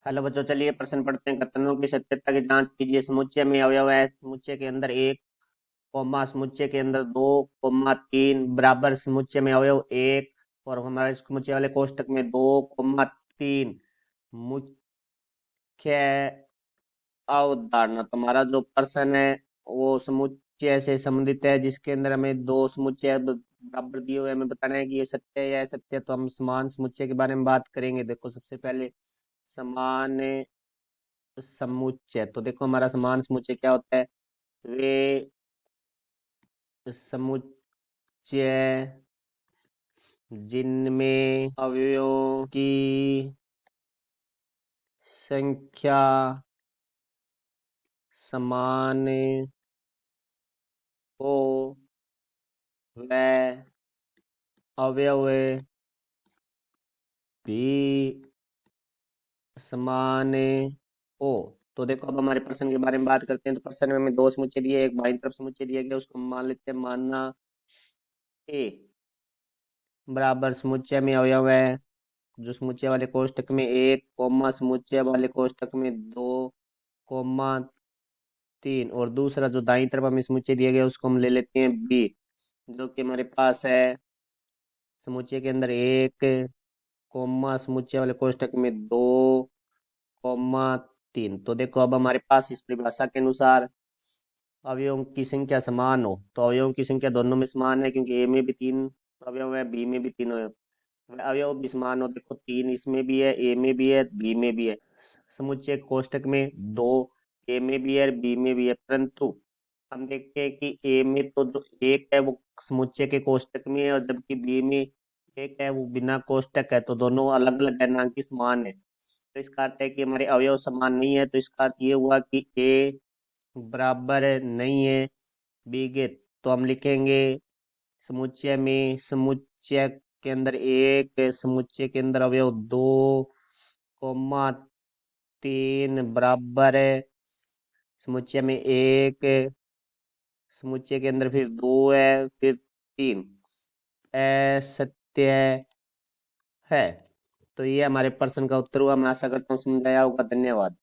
Hello बच्चों, चलिए प्रश्न पढ़ते हैं। कथनों की सत्यता की जांच कीजिए। समुच्चय में अवयव है। समुच्चय के अंदर एक कॉमा, समुच्चय के अंदर दो कॉमा तीन बराबर समुच्चय में अवयव एक, और हमारे समुच्चय वाले कोष्टक में दो कॉमा तीन। मुख्य अवधारणा, तुम्हारा जो प्रश्न है वो समुच्चय से संबंधित है, जिसके अंदर हमें दो समुच्चय बराबर दिए हुए हैं। हमें बताना है कि ये सत्य है या असत्य है। तो हम समान समुच्चय के बारे में बात करेंगे। देखो, सबसे पहले समान समुच्चय। तो देखो, हमारा समान समुच्चय क्या होता है? वे समुच्चय जिनमें अवयवों की संख्या समान हो, वह अवयव भी समान हो। तो देखो, अब हमारे प्रश्न के बारे में बात करते हैं। तो प्रश्न में हमें दो समुच्चय दिए, एक बाईं तरफ समुच्चय दिया गया, उसको हम मान लेते हैं। मानना ए बराबर समुच्चय में अवयव है जो समुच्चय वाले कोष्टक में एक कॉमा समुच्चय वाले कोष्टक में दो कॉमा तीन, और दूसरा जो दाईं तरफ हमें समुच्चय दिया गया उसको हम ले लेते हैं बी, जो कि हमारे पास है समुच्चय के अंदर एक कॉमा समुच्चय वाले कोष्टक में दो कॉमा तीन। तो देखो, अब हमारे पास इस परिभाषा के अनुसार अवयवों की संख्या समान हो, तो अवयवों की संख्या दोनों में समान है, क्योंकि ए में भी तीन अवयव है, बी में भी तीन अवयव। अवयव भी समान हो। देखो, तीन इसमें भी है, ए में भी है, बी में भी है। समुच्चय कोष्टक में दो ए में भी है, बी में भी है, परंतु हम देखते हैं कि ए में तो जो एक है वो समुच्चय के कोष्टक में है, और जबकि बी में एक है वो बिना कोष्टक है। तो दोनों अलग अलग है, ना कि समान है। तो इसका अर्थ है कि हमारे अवयव समान नहीं है। तो इसका अर्थ ये हुआ कि ए बराबर नहीं है बी के। तो हम लिखेंगे समुच्चय में समुच्चय के अंदर एक, समुच्चय के अंदर अवयव दो कॉमा तीन बराबर है समुच्चय में एक, समुच्चय के अंदर फिर दो है, फिर तीन। असत्य है। तो ये हमारे प्रश्न का उत्तर हुआ। मैं आशा करता हूँ समझ आया होगा। धन्यवाद।